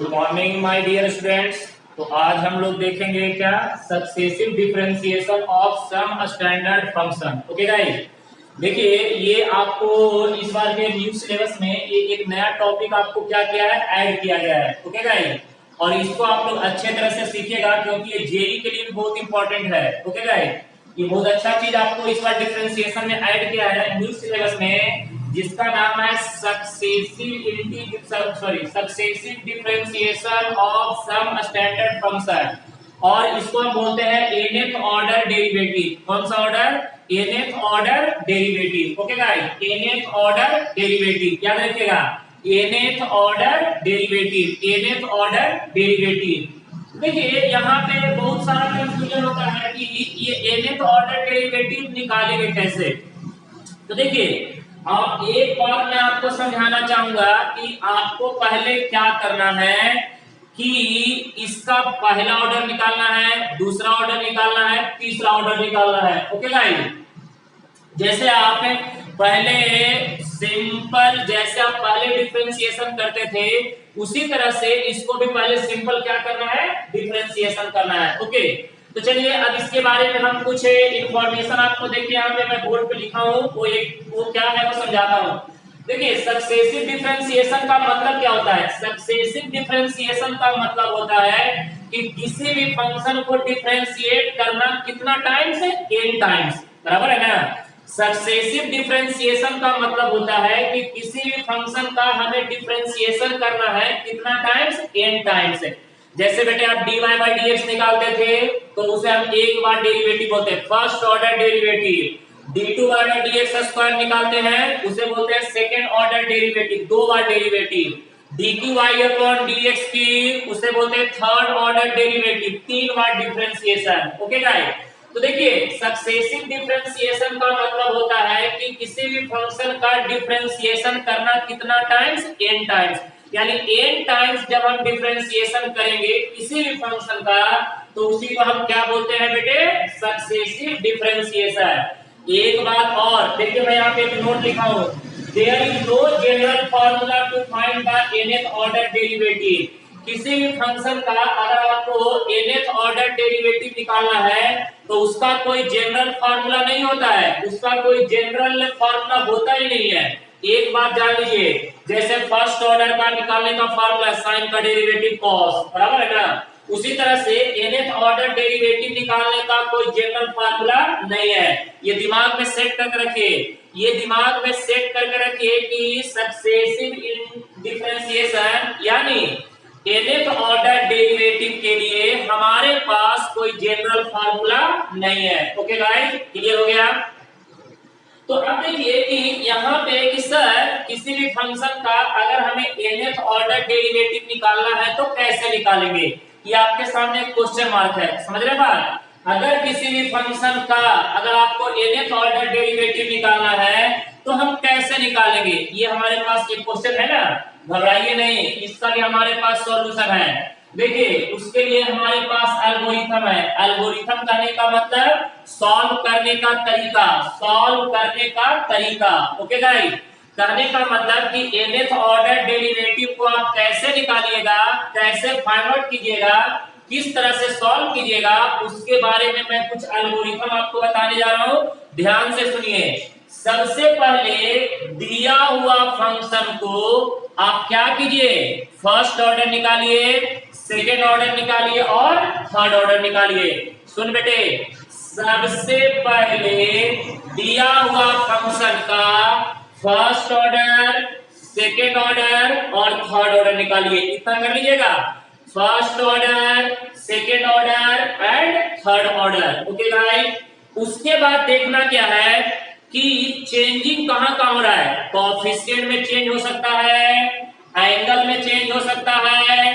Good morning my dear students. तो आज हम लोग देखेंगे क्या, successive differentiation of some standard function. Okay guys, देखिए ये आपको इस बार के न्यू सिलेबस में ये एक नया टॉपिक आपको क्या किया है, ऐड किया गया है। ओके गाइस, और इसको आप लोग अच्छे तरह से सीखिएगा क्योंकि ये जेई के लिए भी बहुत इंपॉर्टेंट है। ओके गाइस, ये बहुत अच्छा चीज आपको इस बार डिफरेंशिएशन में ऐड किया है न्यू सिलेबस में, जिसका नाम है successive differentiation of some standard function, और इसको हम बोलते हैं nth ऑर्डर डेरिवेटिव। कौन सा order? nth order derivative. Okay guys, nth order derivative याद रखिएगा, nth order derivative, nth order derivative. देखिए यहाँ पे बहुत सारा कंफ्यूजन होता है कि ये nth ऑर्डर डेरिवेटिव निकालेंगे कैसे। तो देखिए अब एक बात मैं आपको समझाना चाहूंगा कि आपको पहले क्या करना है कि इसका पहला ऑर्डर निकालना है, दूसरा ऑर्डर निकालना है, तीसरा ऑर्डर निकालना है। ओके गाइस, जैसे आप पहले डिफरेंशिएशन करते थे उसी तरह से इसको भी पहले सिंपल क्या करना है, डिफरेंशिएशन करना है। ओके, तो चलिए अब इसके बारे में हम कुछ इंफॉर्मेशन आपको देखिए यहाँ पे मैं बोर्ड पे लिखा हूँ, वो क्या है वो समझाता हूँ। देखिए सक्सेसिव डिफरेंशिएशन का मतलब क्या होता है? सक्सेसिव डिफरेंशिएशन का मतलब होता है कि किसी भी फंक्शन को डिफरेंशिएट करना कितना टाइम्स? n टाइम्स, बराबर है ना। सक्सेसिव डिफरेंशिएशन का मतलब होता है कि किसी भी फंक्शन का हमें डिफरेंशिएशन करना है कितना टाइम्स? n times. जैसे बेटे आप dy बाई dx निकालते थे तो उसे हम एक बार डेरिवेटिव बोलते हैं, first order derivative. dy by dx square निकालते हैं उसे बोलते हैं सेकंड ऑर्डर डेरिवेटिव, दो बार डेरिवेटिव। dqy अपॉन dx की उसे बोलते हैं थर्ड ऑर्डर डेरिवेटिव, तीन बार डिफरेंशिएशन। ओके गाइस, तो देखिए सक्सेसिव डिफरेंशिएशन का मतलब होता है कि किसी भी फंक्शन का डिफरेंशिएशन करना कितना टाइम्स? n टाइम्स, यानी n टाइम्स जब हम डिफरेंशिएशन करेंगे किसी भी फंक्शन का तो उसी को हम क्या बोलते हैं बेटे? Successive differentiation. एक बात और देखिए, मैं यहाँ पे एक नोट लिखा हूँ, there is no general formula to find the nth order derivative. किसी भी फंक्शन का अगर आपको nth ऑर्डर डेरिवेटिव निकालना है तो उसका कोई जनरल फार्मूला नहीं होता है, उसका कोई जनरल फार्मूला होता ही नहीं है। एक बात जान लीजिए, जैसे फर्स्ट ऑर्डर का निकालने का फार्मूला साइन का डेरिवेटिव कॉस, बराबर है ना, उसी तरह से nth ऑर्डर डेरिवेटिव निकालने का कोई जनरल फार्मूला नहीं है। ये दिमाग में सेट करके रखिए, ये दिमाग में सेट करके रखिए कि सक्सेसिव डिफरेंशिएशन यानी nth ऑर्डर डेरिवेटिव के लिए हमारे पास कोई जनरल फार्मूला नहीं है। ओके गाइस, क्लियर हो गया? तो अब देखिए कि यहाँ पे कि सर किसी भी फंक्शन का अगर हमें nth ऑर्डर डेरिवेटिव निकालना है तो कैसे निकालेंगे, ये आपके सामने क्वेश्चन मार्क है, समझ रहे बात। अगर किसी भी फंक्शन का अगर आपको nth ऑर्डर डेरिवेटिव निकालना है तो हम कैसे निकालेंगे, ये हमारे पास एक क्वेश्चन है ना, घबराइए नहीं, इसका भी हमारे पास सॉल्यूशन है। देखिए उसके लिए हमारे पास एल्गोरिथम है। एल्गोरिथम कहने का मतलब सॉल्व करने का तरीका, सॉल्व करने का तरीका। ओके गाइस, कहने का मतलब कि nth ऑर्डर डेरिवेटिव को आप कैसे निकालिएगा, कैसे फाइंड आउट कीजिएगा, किस तरह से सॉल्व कीजिएगा, उसके बारे में मैं कुछ एल्गोरिथम आपको बताने जा रहा हूं, ध्यान से सुनिए। सबसे पहले दिया हुआ फंक्शन को आप क्या कीजिए, फर्स्ट ऑर्डर निकालिए, सेकेंड ऑर्डर निकालिए और थर्ड ऑर्डर निकालिए। सुन बेटे, सबसे पहले दिया हुआ फंक्शन का फर्स्ट ऑर्डर, सेकेंड ऑर्डर और थर्ड ऑर्डर निकालिए, इतना कर लीजिएगा, first order, second order and third order. Okay guys, उसके बाद देखना क्या है कि चेंजिंग कहां कहां हो रहा है, कोएफिशिएंट में चेंज हो सकता है, एंगल में चेंज हो सकता है,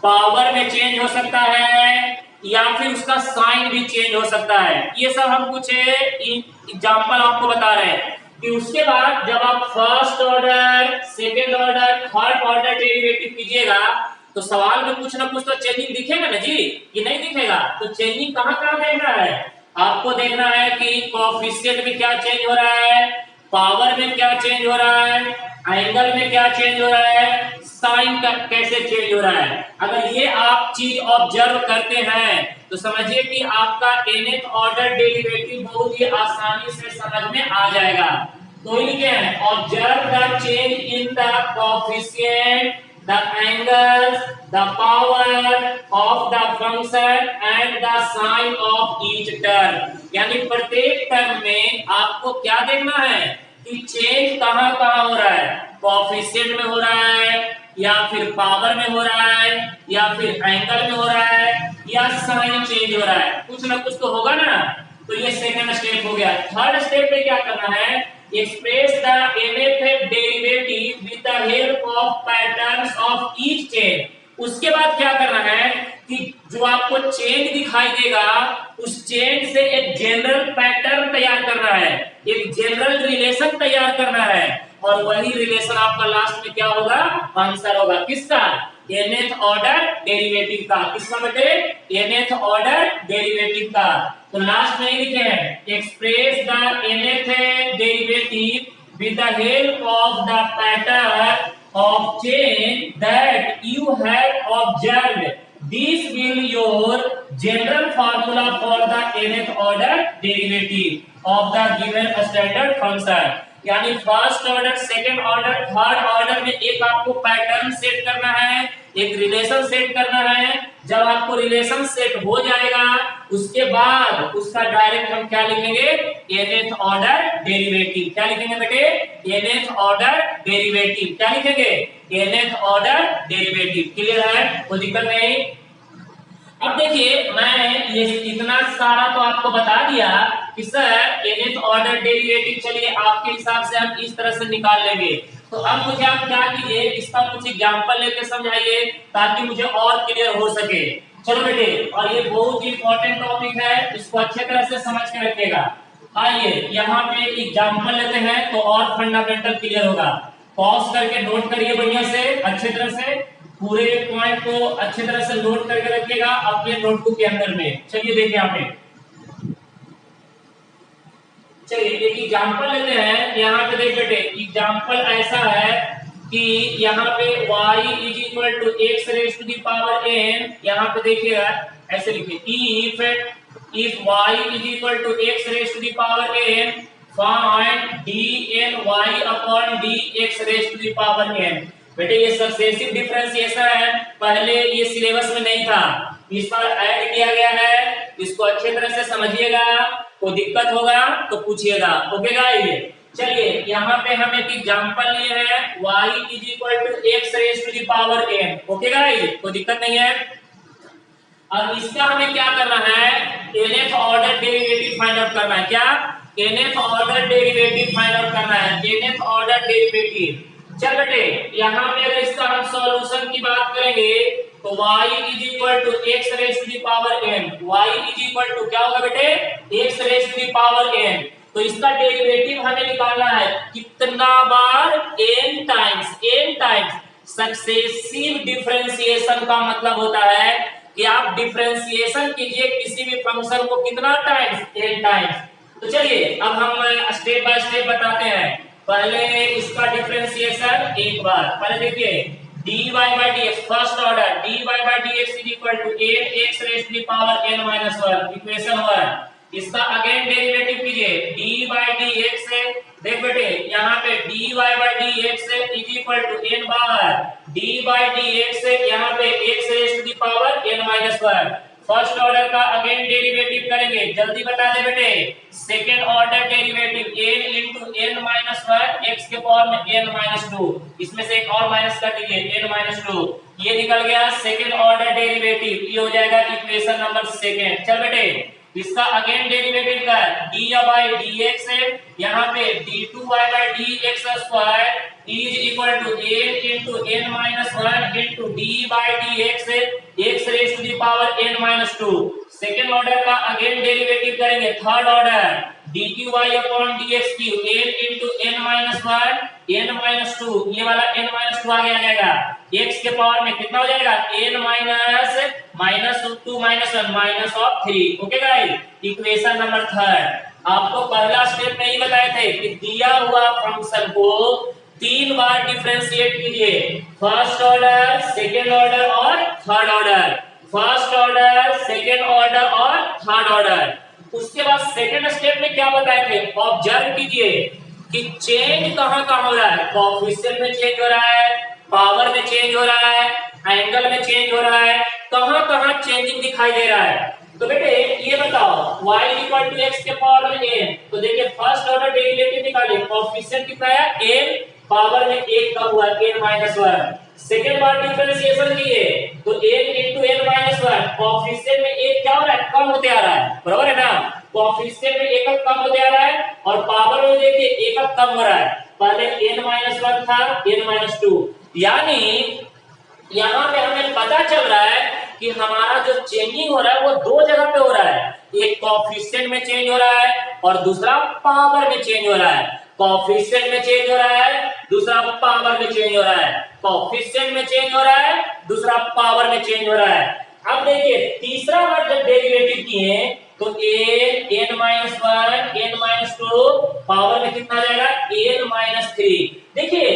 पावर में चेंज हो सकता है, या फिर उसका साइन भी चेंज हो सकता है। ये सब हम कुछ एग्जांपल आपको बता रहे हैं कि उसके बाद जब आप first order, second order, third order derivative कीजिएगा तो सवाल में कुछ ना कुछ तो चेंजिंग दिखेगा ना जी, ये नहीं दिखेगा। तो चेंजिंग कहां कहां देखना है, आपको देखना है कि कोएफिशिएंट में क्या चेंज हो रहा है, पावर में क्या चेंज हो रहा है, एंगल में क्या चेंज हो रहा है, साइन का कैसे चेंज हो रहा है। अगर ये आप चीज ऑब्जर्व करते हैं तो समझिए कि आपका nth ऑर्डर डेरिवेटिव बहुत ही आसानी से समझ में आ जाएगा। तो लिखे हैं observe the change in the coefficient, the angles, the power of the function and the sign of each term. यानी प्रत्येक टर्म में आपको क्या देखना है कि चेंज कहां कहां हो रहा है, कोएफिशिएंट में हो रहा है या फिर पावर में हो रहा है या फिर एंगल में हो रहा है या साइन चेंज हो रहा है, कुछ ना कुछ तो होगा ना। तो ये सेकंड स्टेप हो गया। थर्ड स्टेप पे क्या करना है, express the nth derivative with the help of patterns of each chain. उसके बाद क्या करना है कि जो आपको चेन दिखाई देगा उस चेन से एक जनरल पैटर्न तैयार करना है, एक जनरल रिलेशन तैयार करना है और वही रिलेशन आपका लास्ट में क्या होगा, आंसर होगा किसका, nth ऑर्डर डेरिवेटिव का। किसका बेटे, nth ऑर्डर डेरिवेटिव का। तो लास्ट में लिखे हैं express the nth derivative with the help of the pattern of chain that you have observed. This will your general formula for the nth order derivative of the given standard function. यानी first order, second order, third order में एक आपको pattern set करना है, एक relation set करना है। जब आपको रिलेशन सेट हो जाएगा उसके बाद उसका डायरेक्ट हम क्या लिखेंगे, nth ऑर्डर डेरिवेटिव। क्या लिखेंगे बेटे, nth ऑर्डर डेरिवेटिव। क्या लिखेंगे, nth ऑर्डर डेरिवेटिव। क्लियर है, कोई दिक्कत नहीं। अब देखिए मैं ये इतना सारा तो आपको बता दिया कि सर nth ऑर्डर डेरिवेटिव चलिए आपके हिसाब से हम इस तरह से निकाल लेंगे। तो अब मुझे आप क्या कीजिए, इसका कुछ एग्जांपल लेके समझाइए ताकि मुझे और क्लियर हो सके। चलो बेटे, और ये बहुत ही इंपॉर्टेंट टॉपिक है, इसको अच्छे तरह से समझ के रखिएगा। आइए यहाँ पे एग्जांपल लेते हैं तो और फंडामेंटल क्लियर होगा। पॉज करके नोट करिए बढ़िया से, अच्छे तरह से पूरे पॉइंट को अच्छे तरह से नोट करके रखिएगा अपने नोटबुक के अंदर में। चलिए देखिए यहाँ पे, चलिए एक एग्जांपल लेते हैं। यहाँ पे देख बेटे, एग्जांपल ऐसा है कि यहाँ पे y is equal to X raise to the power n। यहाँ पे देखिएगा ऐसे लिखिए, if y is equal to X raise to the power n find dny upon dx raise to the power n। बेटे ये सक्सेसिव डिफरेंशिएशन है, पहले ये सिलेबस में नहीं था, इस बार ऐड किया गया है। इसको अच्छे तरह से समझिएगा, कोई दिक्कत होगा तो पूछिएगा। ओके गाइस, चलिए यहाँ पे हम एक एग्जांपल लिए हैं, y is equal to X raise to the power n। Okay guys, कोई दिक्कत नहीं है। अब इसका हमें क्या करना है, nth order derivative find out करना है। क्या, nth order derivative find out करना है, nth ऑर्डर डेरिवेटिव। चल बेटे यहाँ पे अगर इसका हम सॉल्यूशन की बात करेंगे तो y is equal to X raise to the power n। y is equal to क्या होगा बेटे, X raise to the power n। तो इसका डेरिवेटिव हमें निकालना है कितना बार, n टाइम्स। सक्सेसिव डिफरेंशिएशन का मतलब होता है कि आप डिफरेंशिएशन कीजिए किसी भी फंक्शन को कितना टाइम्स, n टाइम्स। तो चलिए अब हम स्टेप बाय स्टेप बताते हैं। पहले इसका डिफरेंशिएशन एक बार, पहले देखिए dy by dx first order, dy by dx is equal to ax raise to the power n minus 1। Equation हुआ, इसका अगेन डेरिवेटिव कीजिए, dy by dx से देख बेटे यहाँ पे dy by dx is equal to n बार dy by dx से यहाँ पे x raise to the power n minus 1। First order का अगेन डेरिवेटिव करेंगे, जल्दी बता दे बेटे, second order derivative n into n minus 1 x के पावर में n माइनस 2। इसमें से एक और माइनस कर दीजिए, n माइनस 2। ये निकल गया सेकेंड ऑर्डर डेरिवेटिव, ये हो जाएगा इक्वेशन नंबर सेकेंड। चल बेटे इसका अगेन डेरिवेटिव कर, dy बाई dx है, यहाँ पे d2y by dx square is equal to n into n minus 1 into d by dx है, x raise to the power n minus 2। Second order का again derivative करेंगे, third order dqy upon dx cube n into n minus 1 n minus 2, ये वाला n minus 2 आगे आ जाएगा, x के power में कितना हो जाएगा n minus 2 minus 1 minus of 3। Okay guys, equation number 3। आपको पहला स्टेप में ही बताए थे कि दिया हुआ फंक्शन को 3 बार डिफरेंशिएट कीजिए, फर्स्ट ऑर्डर, सेकेंड ऑर्डर और third order, first order, second order और थर्ड ऑर्डर। उसके बाद सेकेंड स्टेप में क्या बताए थे, ऑब्जर्व कीजिए कि चेंज कहां कहां हो रहा है, कोएफिशिएंट में चेंज हो रहा है, पावर में चेंज हो रहा है, एंगल में चेंज हो रहा है, कहां कहां चेंजिंग दिखाई दे रहा है। तो बेटे ये बताओ y इक्वल टू x के पावर में n, तो देखिए फर्स्ट ऑर्डर डेरिवेटिव निकालिए, कोएफिशिएंट कितना है n, पावर में 1 कम हुआ n माइनस 1। सेकेंड बार डिफरेंशिएशन किए तो n into n minus 1, coefficient में 1 क्या हो रहा है, कम होते आ रहा है, बराबर है ना, कोएफिशिएंट में 1 कम होते आ रहा है और पावर में देखिए 1 कम हो रहा है, पहले n माइनस 1 था n माइनस 2, यानी यहाँ पे हमें पता चल रहा है कि हमारा जो चेंजिंग हो रहा है वो दो जगह पे हो रहा है, एक कोएफिशिएंट में चेंज हो रहा है और दूसरा पावर में चेंज हो रहा है। कोएफिशिएंट में चेंज हो रहा है, दूसरा पावर में चेंज हो रहा है, कोएफिशिएंट में चेंज हो रहा है, दूसरा पावर में चेंज हो रहा है। अब देखिए तीसरा बार जब डेरिवेटिव किए तो n minus 1 n minus 2, power में कितना आ जाएगा n माइनस 3। देखिए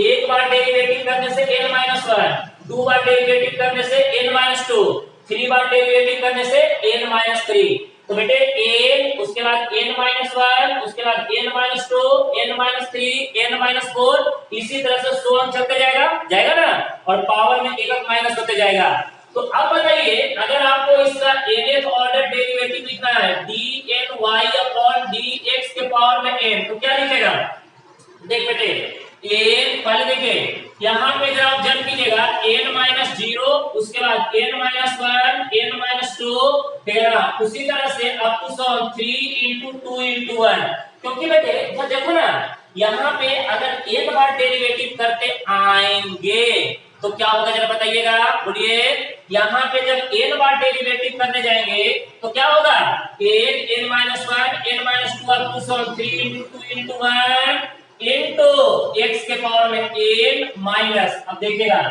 एक बार डेरिवेटिव करने से n माइनस 1, 2 बार डेरिवेटिव करने से n माइनस 2, 3 बार डेरिवेटिव करने से n माइनस 3। तो बेटे n, उसके बाद n माइनस 1, उसके बाद n minus 2, n minus 3, n minus 4, इसी तरह से सो ऑन चलते जाएगा ना, और पावर में एक माइनस होते जाएगा। तो अब बताइए अगर आपको इसका nth ऑर्डर डेरिवेटिव लिखना है dny अपॉन dx के पावर में n, तो क्या लिखेगा, देख बेटे n, पहले देखिए यहाँ पे जरा ऑब्जर्व कीजिएगा n माइनस 0, उसके बाद n माइनस 1, n माइनस 2, फिर उसी तरह से अप टू 3 into 2 into 1, क्योंकि बेटे देखो ना यहाँ पे अगर एक बार डेरिवेटिव करते आएंगे तो क्या होगा जरा बताइएगा, बोलिए। यहाँ पे जब n बार डेरिवेटिव करने जाएंगे तो क्या होगा, n minus 1 n minus 2 up to 3 into 2 into 1 into x के पावर में n माइनस। अब देखिएगा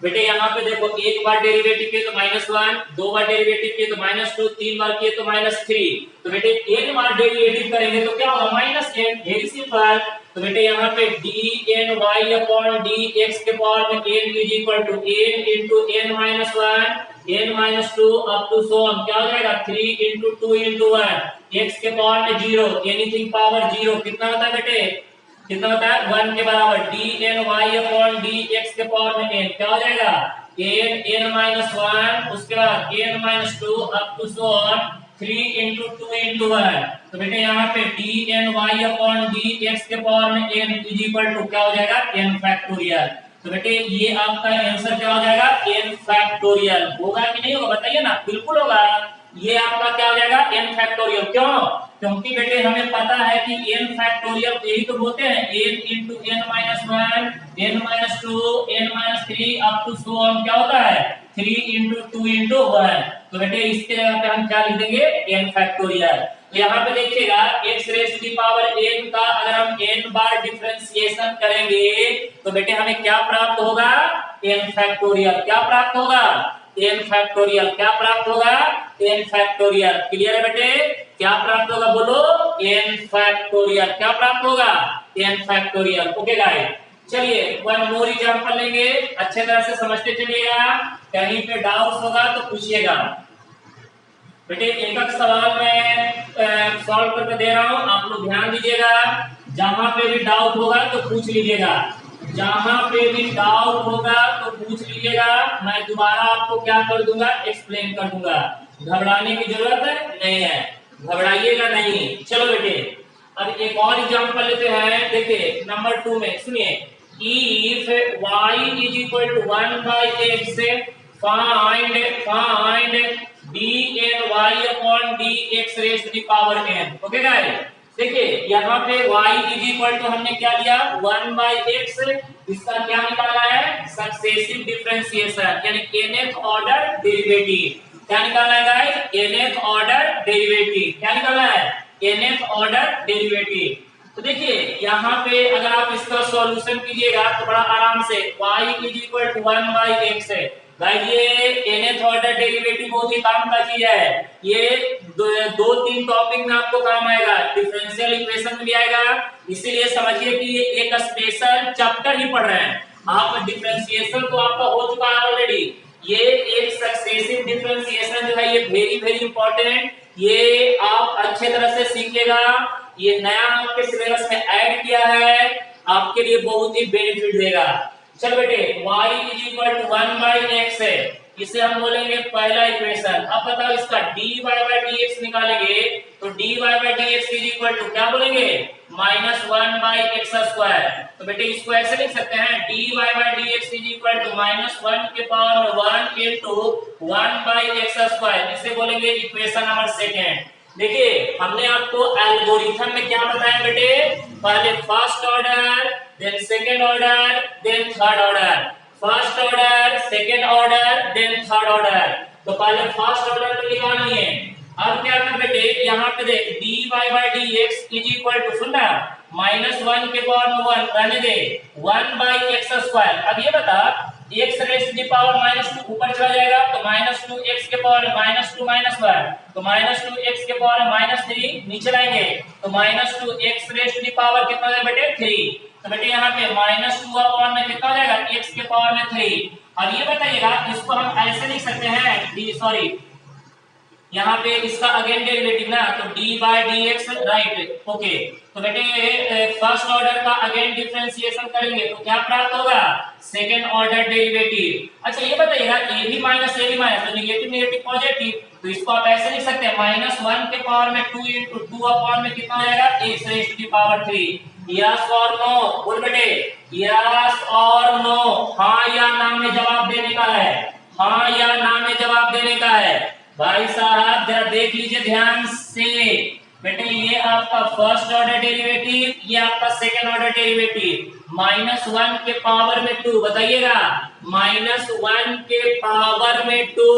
बेटे यहाँ पे देखो एक बार डेरिवेटिव किए तो -1, 2 बार डेरिवेटिव किए तो -2, 3 बार किए तो -3, तो बेटे n बार डेरिवेटिव करेंगे तो क्या होगा -n, वेरी सिंपल। तो बेटे यहाँ पे dny अपॉन dx के पावर में n is equal to n into n minus 1 n minus 2 up to so on, क्या हो जाएगा 3 into 2 into 1, x के पावर में 0, एनीथिंग पावर 0, कितना होता है बेटे, कितना होता है 1 के बराबर dny अपॉन dx के पावर में n, क्या हो जाएगा n माइनस 1, उसके बाद n minus 2 up to so on 3 into 2 into 1। तो बेटे यहाँ पे dny अपॉन dx के पावर में n इज इक्वल टू क्या हो जाएगा n फैक्टोरियल। तो बेटे ये आपका आंसर क्या हो जाएगा n फैक्टोरियल। होगा कि नहीं होगा बताइए ना, बिल्कुल होगा। ये आपका क्या हो जाएगा n फैक्टोरियल। क्यों, क्योंकि बेटे हमें पता है कि n फैक्टोरियल यही तो बोलते हैं n into n minus 1 n minus 2 n minus 3 up to so on, क्या होता है 3 into 2 into 1। तो बेटे इसके जगह पे हम क्या लिख देंगे n फैक्टोरियल। तो यहाँ पे देखिएगा x raise to the power n का अगर हम n बार डिफरेंशिएशन करेंगे तो बेटे हमें क्या प्राप्त होगा n फैक्टोरियल। क्या प्राप्त होगा n फैक्टोरियल। क्या प्राप्त होगा n फैक्टोरियल। क्लियर है बेटे, क्या प्राप्त होगा बोलो n फैक्टोरियल। क्या प्राप्त होगा n फैक्टोरियल। ओके गाइस, चलिए वन मोर एग्जांपल लेंगे, अच्छे तरह से समझते चलिएगा, कहीं पे डाउट्स होगा तो पूछिएगा। बेटे एक एक सवाल मैं सॉल्व करके दे रहा हूं, आप लोग ध्यान दीजिएगा, जहां पे भी डाउट होगा तो पूछ लीजिएगा, जहां पे भी डाउट होगा तो पूछ लीजिएगा, मैं दोबारा आपको क्या कर दूंगा एक्सप्लेन कर दूंगा। घबराने की जरूरत नहीं है, घबराइएगा नहीं। चलो बेटे अब एक और एग्जांपल लेते हैं। देखिए नंबर 2 में सुनिए, if y is equal to 1/x find dny upon dx raised to the power n। Okay guys, देखिए यहाँ पे y is equal to हमने क्या लिया 1/x, इसका क्या निकाला है सक्सेसिव डिफरेंशिएशन यानी nth ऑर्डर डेरिवेटिव। क्या निकाला है गाइस nth ऑर्डर डेरिवेटिव। क्या निकाला है nth ऑर्डर डेरिवेटिव। तो देखिए यहाँ पे अगर आप इसका सॉल्यूशन कीजिएगा तो बड़ा आराम से y is equal to 1/x है। गाइस ये nth ऑर्डर डेरिवेटिव बहुत ही काम का चीज है, ये दो तीन टॉपिक में आपको काम आएगा, डिफरेंशियल इक्वेशन में भी आएगा, इसीलिए समझिए कि ये एक स्पेशल चैप्टर ही पढ़ रहे हैं आप। डिफरेंशिएशन तो आपका हो चुका है ऑलरेडी, ये एक सक्सेसिव डिफरेंशिएशन जो है ये वेरी वेरी इंपॉर्टेंट, ये आप अच्छे तरह से सीखिएगा, ये नया आपके सिलेबस में ऐड किया है, आपके लिए बहुत ही बेनिफिट देगा। चल बेटे y is equal to 1/x है, इसे हम बोलेंगे पहला इक्वेशन। अब बताओ इसका dy/dx निकालेंगे तो dy/dx इज इक्वल टू क्या बोलेंगे -1/x²। तो बेटे इसको ऐसे लिख सकते हैं dy/dx इज इक्वल टू -1 के पावर 1 इनटू 1/x², इसे बोलेंगे इक्वेशन नंबर सेकंड। देखिए हमने आपको एल्गोरिथम में क्या बताया बेटे, पहले first order, then second order, then third order, first order, second order, then third order. तो पहले फर्स्ट ऑर्डर पे निकालनी है। अब क्या कर बेटे यहाँ पे देख dy/dx इज इक्वल टू सुनना -1 के पावर 1 रहने दे 1/x²। अब ये बता x raise to the power -2 ऊपर चला जाएगा तो -2x के पावर -2 -1, तो -2x के पावर -3 नीचे लाएंगे तो -2x rays to the power कितना हो जाएगा बेटे 3। तो बेटे यहाँ पे -2 अपॉन में कितना हो जाएगा x के पावर में 3। अब ये बताइएगा इसको हम ऐसे लिख सकते हैं सॉरी यहाँ पे इसका अगेन डेरिवेटिव ना तो dy/dx राइट ओके। तो बेटे फर्स्ट ऑर्डर का अगेन डिफरेंशिएशन करेंगे तो क्या प्राप्त होगा सेकंड ऑर्डर डेरिवेटिव। अच्छा ये बताइएगा a भी माइनस तो नेगेटिव नेगेटिव पॉजिटिव, तो इसको आप ऐसे लिख सकते हैं -1 के पावर में 2 इनटू 2 अपॉन में कितना हो जाएगा x raise to the power 3। Yes और नो बोल बेटे, यस और नो, हाँ या ना में जवाब देने का है, हाँ या ना में जवाब देने का है। भाई साहब जरा देख लीजिए ध्यान से बेटे, ये आपका फर्स्ट ऑर्डर डेरिवेटिव, ये आपका सेकंड ऑर्डर डेरिवेटिव, -1 के पावर में 2 बताइएगा, -1 के पावर में 2,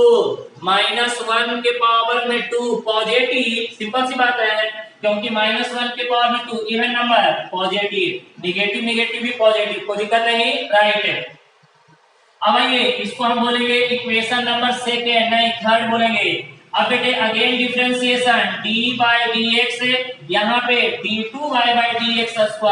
-1 के पावर में 2 पॉजिटिव, सिंपल सी बात है क्योंकि -1 के पावर में 2 even number positive, negative negative भी पॉजिटिव, कोई दिक्कत नहीं राइट है। अब आइए इसको हम बोलेंगे इक्वेशन नंबर सेकंड नहीं थर्ड बोलेंगे। अब बेटे अगेन डिफरेंशिएशन dy/dx यहाँ पे d2y/dx²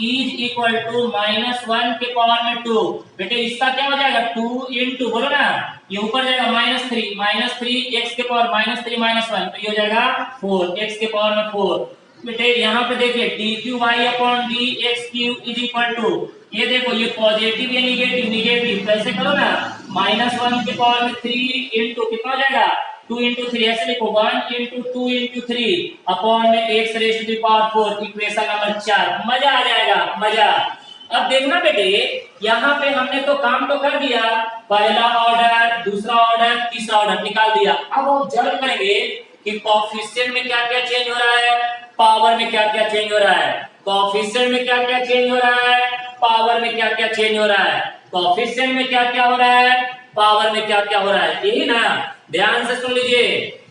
इज इक्वल टू -1 के पावर में 2। बेटे इसका क्या हो जाएगा 2 इंटू बोलो ना, ये ऊपर जाएगा -3 x के पावर -3 -1 तो ये हो जाएगा 4 x के पावर में 4। बेटे यहाँ पे देखिए dqy/dx³ इज इक्वल टू, ये देखो ये पॉजिटिव या निगेटिव निगेटिव, कैसे करो ना -1 के पावर में 3 इंटू कितना हो जाएगा 2 इंटू 3, ऐसे लिखो 1 इंटू 2 इंटू 3 अपॉन में x raise to the power 4, equation number 4। मजा आ जाएगा मजा। अब देखना बेटे यहाँ पे हमने तो काम तो कर दिया, पहला ऑर्डर, दूसरा ऑर्डर, तीसरा ऑर्डर निकाल दिया। अब हम ऑब्जर्व करेंगे कि कोएफिशिएंट में क्या क्या चेंज हो रहा है, पावर में क्या क्या चेंज हो रहा है, कोएफिशिएंट में क्या क्या चेंज हो रहा है, पावर में क्या क्या चेंज हो रहा है, कोएफिशिएंट में क्या क्या हो रहा है, पावर में क्या क्या हो रहा है, यही ना, ध्यान से सुन लीजिए,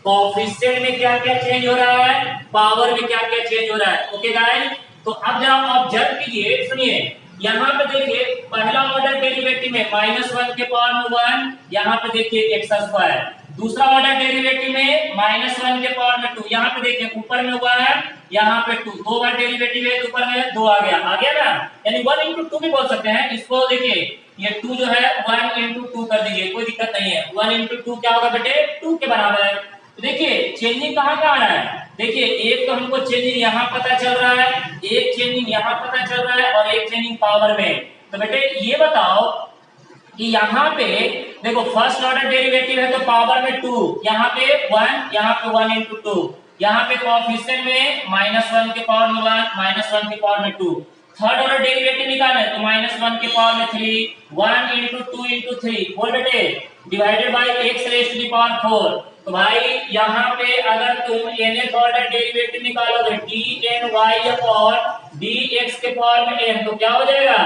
कोएफिशिएंट में क्या क्या चेंज हो रहा है, पावर में क्या क्या चेंज हो रहा है। ओके गाइस, तो अब जरा ऑब्जर्व कीजिए, सुनिए यहाँ पे देखिए पहला ऑर्डर डेरिवेटिव में -1 के पावर में 1, यहाँ पे देखिए x², दूसरा ऑर्डर डेरिवेटिव में -1 के पावर में 2, यहाँ पे देखिए ऊपर में 1, यहाँ पे 2, दो बार डेरिवेटिव है, ऊपर में 2 आ गया ना, यानी 1 इंटू 2 भी बोल सकते हैं इसको। देखिए ये 2 जो है 1 इंटू 2 कर दीजिए, कोई दिक्कत नहीं है, 1 इंटू 2 क्या होगा बेटे 2 के बराबर है। तो देखिए चेंजिंग कहाँ आ रहा है, देखिए एक तो हमको चेंजिंग यहाँ पता चल रहा है, एक चेंजिंग यहाँ पता चल रहा है और एक चेंजिंग पावर में। तो बेटे ये बताओ कि यहाँ पे देखो फर्स्ट ऑर्डर डेरिवेटिव है तो पावर में 2, यहाँ पे 1, यहाँ पे 1 इंटू 2, यहाँ पे कोएफिशिएंट में -1 के पावर में 1, -1 के पावर में 2, थर्ड ऑर्डर डेरिवेटिव निकालना है तो -1 के पावर में 3, 1 इंटू 2 इंटू 3 बोल बेटे divided by x raise to the power 4। तो भाई यहाँ पे अगर तुम nth ऑर्डर डेरिवेटिव निकालोगे dny अपॉन dx के पावर में n तो क्या हो जाएगा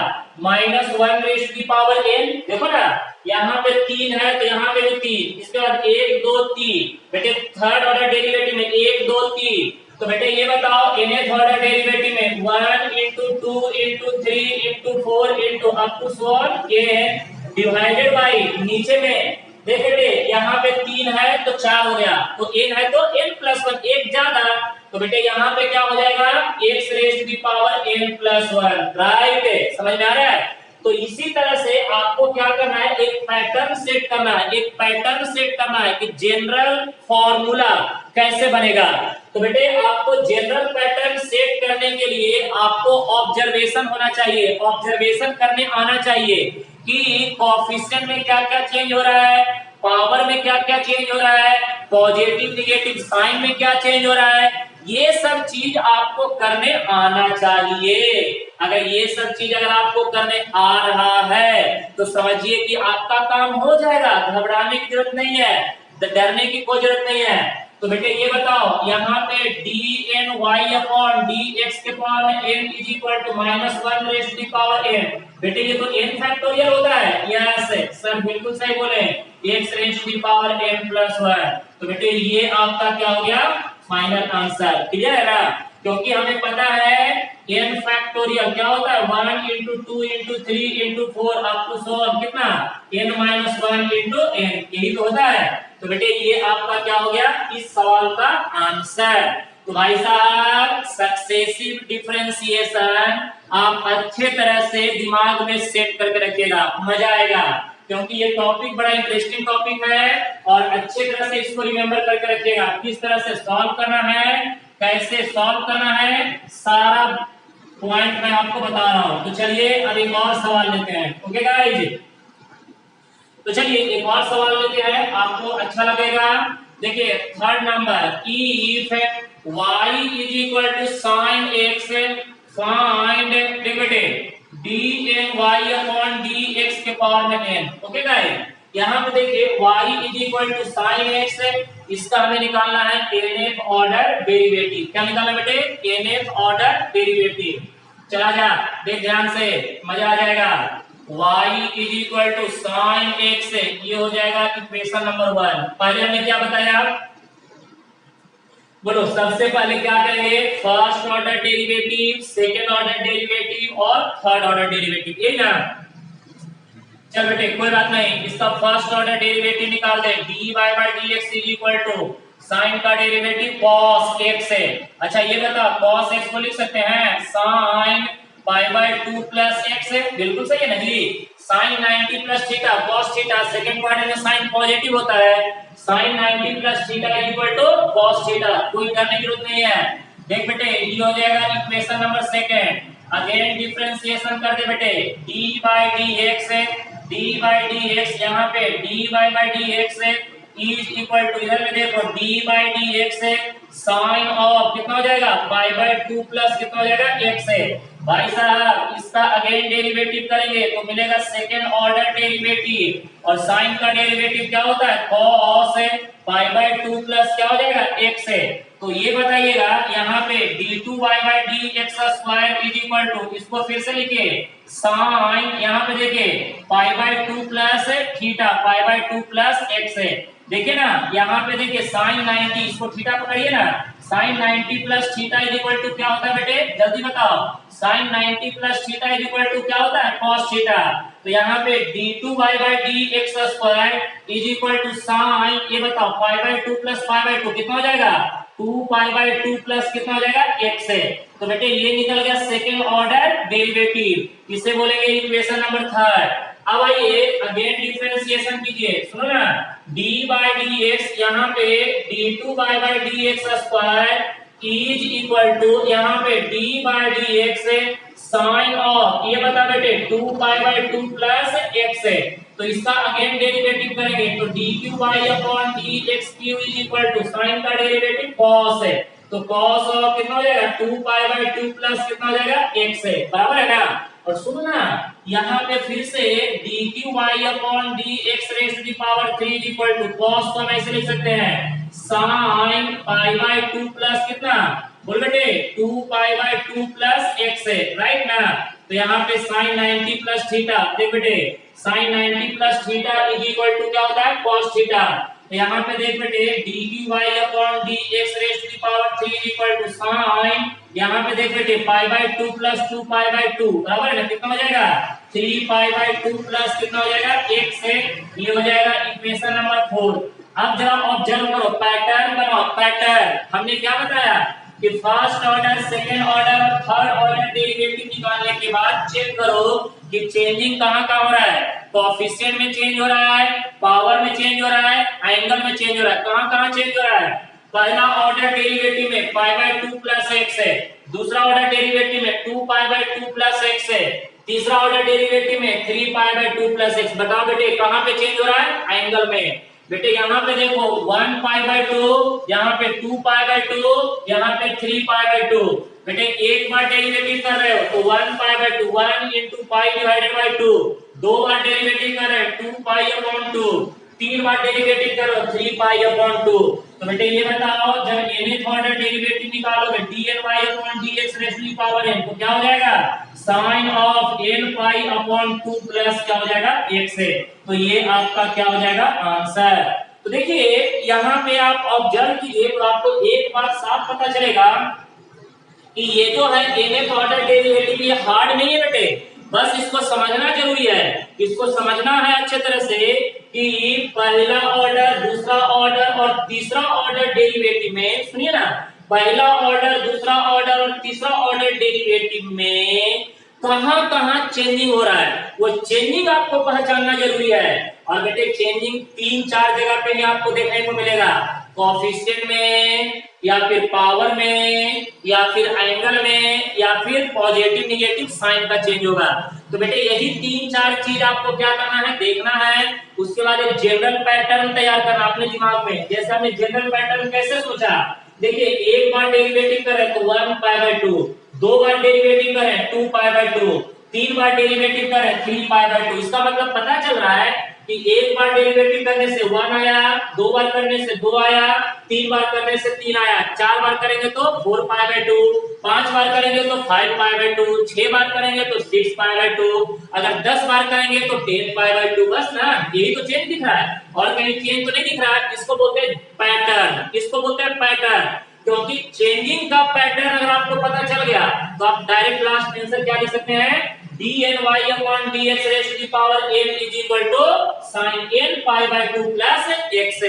-1 raise to the power n। देखो ना यहाँ पे 3 है तो यहाँ पे भी 3, इसके बाद 1 2 3, बेटे थर्ड ऑर्डर डेरिवेटिव में 1 2 3, तो बेटे ये बताओ nth ऑर्डर डेरिवेटिव में 1 into 2 into 3 into 4 into up to so on n divided by नीचे में देख बेटे यहाँ पे 3 है तो 4 हो गया, तो n है तो n प्लस 1 एक ज्यादा, तो बेटे यहाँ पे क्या हो जाएगा x raise to the power n plus 1, right. समझ में आ रहा है? तो इसी तरह से आपको क्या करना है, एक पैटर्न सेट करना है, एक पैटर्न सेट करना है कि जनरल फॉर्मूला कैसे बनेगा। तो बेटे आपको जनरल पैटर्न सेट करने के लिए आपको ऑब्जर्वेशन होना चाहिए, ऑब्जर्वेशन करने आना चाहिए कि कोएफिशिएंट में क्या क्या चेंज हो रहा है, पावर में क्या क्या चेंज हो रहा है, पॉजिटिव निगेटिव साइन में क्या चेंज हो रहा है, ये सब चीज आपको करने आना चाहिए। अगर ये सब चीज अगर आपको करने आ रहा है तो समझिए कि आपका काम हो जाएगा, घबराने की जरूरत नहीं है, डरने की कोई जरूरत नहीं है। तो बेटे ये बताओ यहाँ पे dny अपॉन dx के पावर में n is equal to -1 raise to the power n, बेटे ये तो n फैक्टोरियल होता है, यस सर बिल्कुल सही बोले, x raise to the power n plus 1। तो बेटे ये आपका क्या हो गया फाइनल आंसर, क्लियर है ना? क्योंकि हमें पता है n फैक्टोरियल क्या होता है 1 into 2 into 3 into 4 up to so on कितना n minus 1 into n, यही तो होता है। तो बेटे ये आपका क्या हो गया इस सवाल का आंसर। तो भाई साहब सक्सेसिव डिफरेंशिएशन आप अच्छे तरह से दिमाग में सेट करके रखिएगा, मजा आएगा, क्योंकि ये टॉपिक बड़ा इंटरेस्टिंग टॉपिक है और अच्छे तरह से इसको रिमेंबर करके रखिएगा। किस तरह से सॉल्व करना है, कैसे सॉल्व करना है, सारा पॉइंट मैं आपको बता रहा हूं। तो चलिए अब एक और सवाल लेते हैं, ओके गाइस? तो चलिए एक और सवाल लेते हैं, आपको अच्छा लगेगा। देखिए third number, if y is equal to sin x find dividend dny upon dx के पावर में n, ओके गाइस? यहाँ पे देखिए y is equal to sin x, इसका हमें निकालना है nth ऑर्डर डेरिवेटिव। क्या निकालना बेटे? nth order derivative. चला जा देख ध्यान से, मजा आ जाएगा। y is equal to sine x, ये हो जाएगा इक्वेशन नंबर 1। पहले हमने क्या बताया, बोलो सबसे पहले क्या करेंगे, first order derivative, second order derivative और थर्ड ऑर्डर डेरिवेटिव, यही ना? चल बेटे कोई बात नहीं, इसका फर्स्ट ऑर्डर डेरिवेटिव निकाल दे, dy by dx is equal to sine का डेरिवेटिव cos x है। अच्छा ये बताओ cos x को लिख सकते हैं sine pi by 2 plus x है, बिल्कुल सही है ना जी? Sine 90 plus theta cos theta, second quadrant में साइन पॉजिटिव होता है, sine 90 plus theta equal to cos theta, कोई करने की जरूरत नहीं है। देख बेटे ये हो जाएगा equation number second. Again differentiation कर दे बेटे, dy बाय dx है, dy बाय dx यहाँ पे dy बाय dx है इज इक्वल टू, इधर में देखो dy बाय dx है साइन ऑफ कितना हो जाएगा पाई बाय 2 प्लस कितना हो जाएगा x है। भाई साहब इसका अगेन डेरिवेटिव करेंगे तो मिलेगा सेकंड ऑर्डर डेरिवेटिव, और साइन का डेरिवेटिव क्या होता है cos है पाई बाय 2 प्लस क्या हो जाएगा x है। तो ये बताइएगा यहाँ पे d2y by dx square is equal to, इसको फिर से लिखिए साइन, यहाँ पे देखिए pi by 2 plus theta pi by 2 plus x है। देखिए ना यहाँ पे देखिए साइन 90, इसको थीटा पकड़िए ना, sine 90 plus theta is equal to क्या होता है बेटे, जल्दी बताओ, sine 90 plus theta is equal to क्या होता है cos थीटा। तो यहाँ पे d2y by dx square is equal to sine, ये बताओ pi by 2 plus pi by 2 कितना हो जाएगा 2 पाई बाय 2 प्लस कितना हो जाएगा x है। तो बेटे ये निकल गया सेकंड ऑर्डर डेरिवेटिव, इसे बोलेंगे इक्वेशन नंबर थर्ड। अब आइए अगेन डिफरेंशिएशन कीजिए, सुनो ना, d बाय dx यहाँ पे d2 by dx square is equal to यहाँ पे d by dx sine of, ये बता बेटे 2 पाई बाय 2 प्लस x है। तो इसका अगेन डेरिवेटिव करेंगे तो dqy upon dx3 is equal to sine का डेरिवेटिव cos है, तो cos ऑफ कितना हो जाएगा 2 पाई बाय 2 प्लस कितना हो जाएगा x है, बराबर है ना? और सुनो ना यहाँ पे फिर से dqy upon dx raise to the power 3 is equal to cos को हम ऐसे लिख सकते हैं साइन पाई बाय 2 प्लस कितना, बोल बेटे 2 पाई बाय 2 प्लस x है, राइट ना? तो यहाँ पे साइन 90 प्लस थीटा, देख बेटे sine 90 plus theta is equal to क्या होता है cos थीटा। तो यहाँ पे देख बेटे dy upon dx raise to the power 3 equal to sine, यहाँ पे देख बेटे pi by 2 plus 2 pi by 2 बराबर है ना, कितना हो जाएगा 3 पाई बाय 2 प्लस कितना हो जाएगा 1 से, ये हो जाएगा इक्वेशन नंबर 4। अब जरा ऑब्जर्व करो, पैटर्न बनाओ, पैटर्न हमने क्या बताया कि फर्स्ट ऑर्डर, सेकंड ऑर्डर और थर्ड ऑर्डर डेरिवेटिव निकालने के बाद चेक करो कि चेंजिंग कहाँ हो रहा है, कोएफिशिएंट में चेंज हो रहा है, पावर में चेंज हो रहा है, एंगल में चेंज हो रहा है, कहाँ चेंज हो रहा है। पहला ऑर्डर डेरिवेटिव में पाई बाय 2 प्लस x है, दूसरा ऑर्डर डेरिवेटिव में 2 पाई बाय 2 प्लस x है, तीसरा ऑर्डर डेरिवेटिव में 3 पाई बाय 2 प्लस x। बताओ बेटे कहाँ पे चेंज हो रहा है, एंगल में। बेटे यहाँ पे देखो 1 पाई बाय 2, यहाँ पे 2 पाई बाय 2, यहाँ पे 3 पाई बाय 2। बेटे एक बार डेरिवेटिव कर रहे हो तो 1 पाई by 2, 1 into pi divided by 2, दो बार डेरिवेटिव कर रहे हो 2 पाई अपॉन 2, तीन बार डेरिवेटिव करो 3 पाई अपॉन 2। तो बेटे ये बताओ जब nth ऑर्डर डेरिवेटिव निकालोगे dny upon dx raise to the power n तो क्या हो जाएगा sine of n pi upon 2 plus क्या हो जाएगा 1 से। तो ये आपका क्या हो जाएगा आंसर। तो देखिए यहाँ पे आप ऑब्जर्व कीजिए तो आपको एक बात साफ पता चलेगा कि ये जो है nth ऑर्डर डेरिवेटिव ये हार्ड नहीं है बेटे, बस इसको समझना जरूरी है। इसको समझना है अच्छे तरह से कि पहला ऑर्डर, दूसरा ऑर्डर और तीसरा ऑर्डर डेरिवेटिव में, सुनिए ना, पहला ऑर्डर, दूसरा ऑर्डर और तीसरा ऑर्डर डेरिवेटिव में कहाँ चेंजिंग हो रहा है, वो चेंजिंग आपको पहचानना जरूरी है। और बेटे चेंजिंग 3-4 जगह पे ही आपको देखने को मिलेगा, कोएफिशिएंट में या फिर पावर में या फिर एंगल में या फिर पॉजिटिव नेगेटिव साइन का चेंज होगा। तो बेटे यही 3-4 चीज आपको क्या करना है, देखना है। उसके बाद एक जनरल पैटर्न तैयार करना अपने दिमाग में। जैसे हमने जनरल पैटर्न कैसे सोचा, देखिए एक बार डेरिवेटिव करें तो 1 पाई बाय 2, दो बार डेरिवेटिव करें 2 पाई बाय 2, तीन बार डेरिवेटिव करें 3 पाई बाय 2। इसका मतलब पता चल रहा है कि एक बार डेरिवेटिव करने से 1 आया, दो बार करने से 2 आया, तीन बार करने से 3 आया, चार बार करेंगे तो 4 पाई बाय 2, पांच बार करेंगे तो 5 पाई बाय 2, 6 बार करेंगे तो 6 पाई बाय 2, अगर 10 बार करेंगे तो 10 पाई बाय 2। बस ना, यही तो चेंज दिख रहा है और कहीं चेंज तो नहीं दिख रहा है। इसको बोलते हैं पैटर्न, इसको बोलते हैं पैटर्न। क्योंकि चेंजिंग का पैटर्न अगर आपको पता चल गया तो आप डायरेक्ट लास्ट आंसर क्या लिख सकते हैं, dny upon dx raised to the power n is equal to sin n pi by 2 plus x।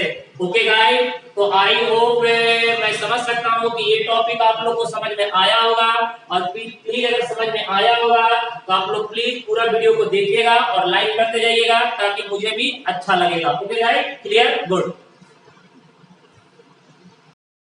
Okay guys, तो आई होप मैं समझ सकता हूँ कि ये टॉपिक आप लोग को समझ में आया होगा। और प्लीज अगर समझ में आया होगा तो आप लोग प्लीज पूरा वीडियो को देखिएगा और लाइक करते जाइएगा ताकि मुझे भी अच्छा लगेगा। Okay guys, clear, good.